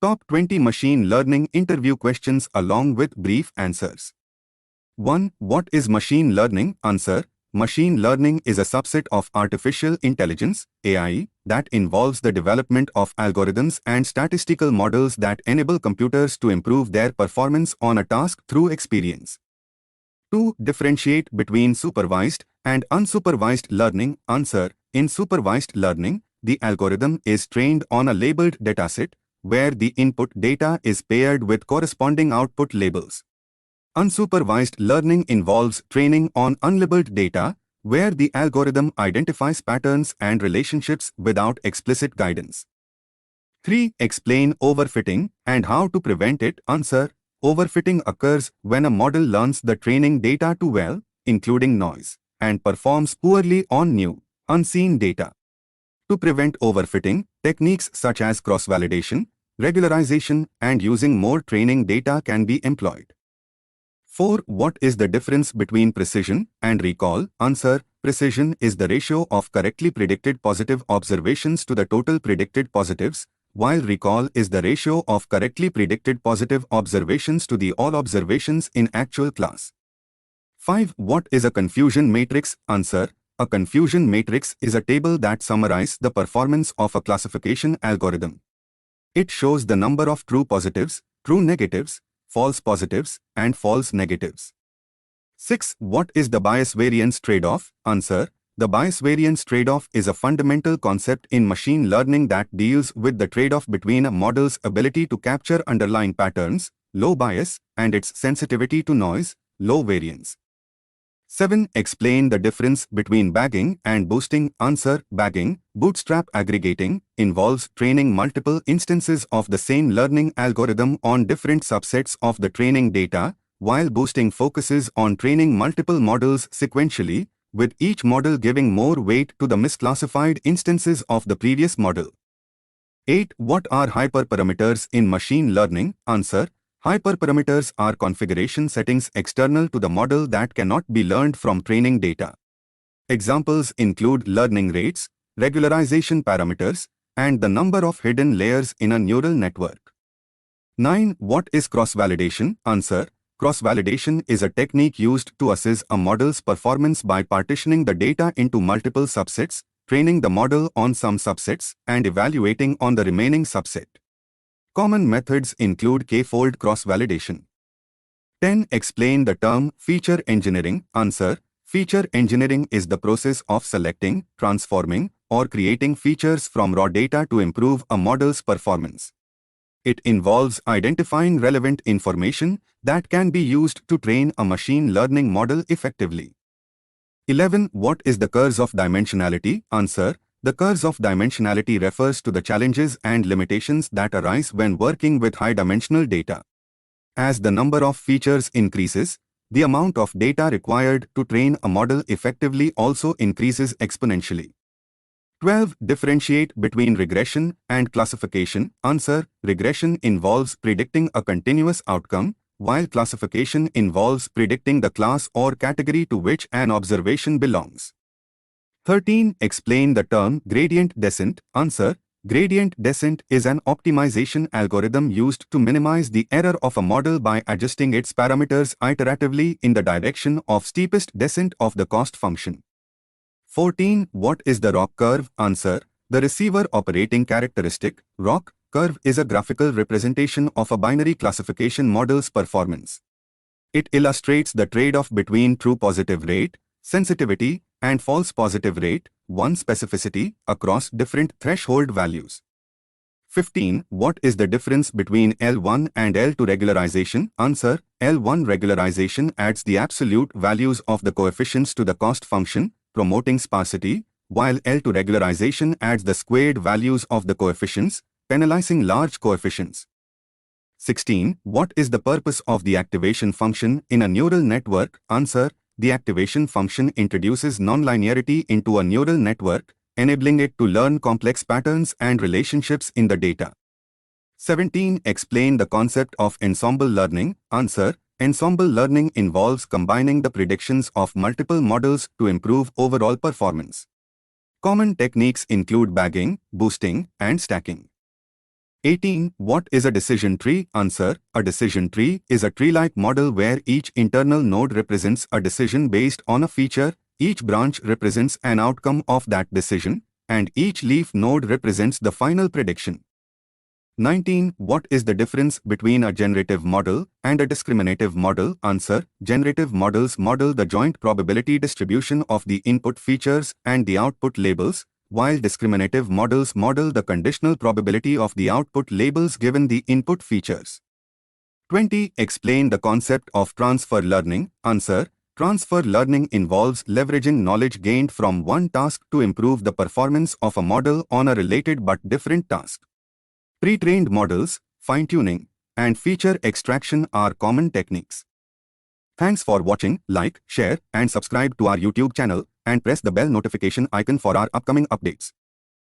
Top 20 machine learning interview questions along with brief answers. 1. What is machine learning? Answer. Machine learning is a subset of artificial intelligence, AI, that involves the development of algorithms and statistical models that enable computers to improve their performance on a task through experience. 2. Differentiate between supervised and unsupervised learning. Answer. In supervised learning, the algorithm is trained on a labeled dataset, where the input data is paired with corresponding output labels. Unsupervised learning involves training on unlabeled data, where the algorithm identifies patterns and relationships without explicit guidance. 3. Explain overfitting and how to prevent it. Answer. Overfitting occurs when a model learns the training data too well, including noise, and performs poorly on new, unseen data. To prevent overfitting, techniques such as cross-validation, regularization, and using more training data can be employed. 4. What is the difference between precision and recall? Answer. Precision is the ratio of correctly predicted positive observations to the total predicted positives, while recall is the ratio of correctly predicted positive observations to the all observations in actual class. 5. What is a confusion matrix? Answer. A confusion matrix is a table that summarizes the performance of a classification algorithm. It shows the number of true positives, true negatives, false positives, and false negatives. 6. What is the bias variance trade-off? Answer. The bias variance trade-off is a fundamental concept in machine learning that deals with the trade-off between a model's ability to capture underlying patterns, low bias, and its sensitivity to noise, low variance. 7. Explain the difference between bagging and boosting. Answer. Bagging, bootstrap aggregating, involves training multiple instances of the same learning algorithm on different subsets of the training data, while boosting focuses on training multiple models sequentially, with each model giving more weight to the misclassified instances of the previous model. 8. What are hyperparameters in machine learning? Answer. Hyperparameters are configuration settings external to the model that cannot be learned from training data. Examples include learning rates, regularization parameters, and the number of hidden layers in a neural network. 9. What is cross-validation? Answer. Cross-validation is a technique used to assess a model's performance by partitioning the data into multiple subsets, training the model on some subsets, and evaluating on the remaining subset. Common methods include k-fold cross-validation. 10. Explain the term feature engineering. Answer. Feature engineering is the process of selecting, transforming, or creating features from raw data to improve a model's performance. It involves identifying relevant information that can be used to train a machine learning model effectively. 11. What is the curse of dimensionality? Answer. The curse of dimensionality refers to the challenges and limitations that arise when working with high-dimensional data. As the number of features increases, the amount of data required to train a model effectively also increases exponentially. 12. Differentiate between regression and classification. Answer. Regression involves predicting a continuous outcome, while classification involves predicting the class or category to which an observation belongs. 13. Explain the term gradient descent. Answer. Gradient descent is an optimization algorithm used to minimize the error of a model by adjusting its parameters iteratively in the direction of steepest descent of the cost function. 14. What is the ROC curve? Answer. The receiver operating characteristic, ROC, curve is a graphical representation of a binary classification model's performance. It illustrates the trade-off between true positive rate, sensitivity, and false positive rate, specificity, across different threshold values. 15. What is the difference between L1 and L2 regularization? Answer. L1 regularization adds the absolute values of the coefficients to the cost function, promoting sparsity, while L2 regularization adds the squared values of the coefficients, penalizing large coefficients. 16. What is the purpose of the activation function in a neural network? Answer. The activation function introduces nonlinearity into a neural network, enabling it to learn complex patterns and relationships in the data. 17. Explain the concept of ensemble learning. Answer. Ensemble learning involves combining the predictions of multiple models to improve overall performance. Common techniques include bagging, boosting, and stacking. 18. What is a decision tree? Answer. A decision tree is a tree-like model where each internal node represents a decision based on a feature, each branch represents an outcome of that decision, and each leaf node represents the final prediction. 19. What is the difference between a generative model and a discriminative model? Answer. Generative models model the joint probability distribution of the input features and the output labels, while discriminative models model the conditional probability of the output labels given the input features. 20. Explain the concept of transfer learning. Answer. Transfer learning involves leveraging knowledge gained from one task to improve the performance of a model on a related but different task. Pre-trained models, fine-tuning, and feature extraction are common techniques. Thanks for watching. Like, share, and subscribe to our YouTube channel, and press the bell notification icon for our upcoming updates.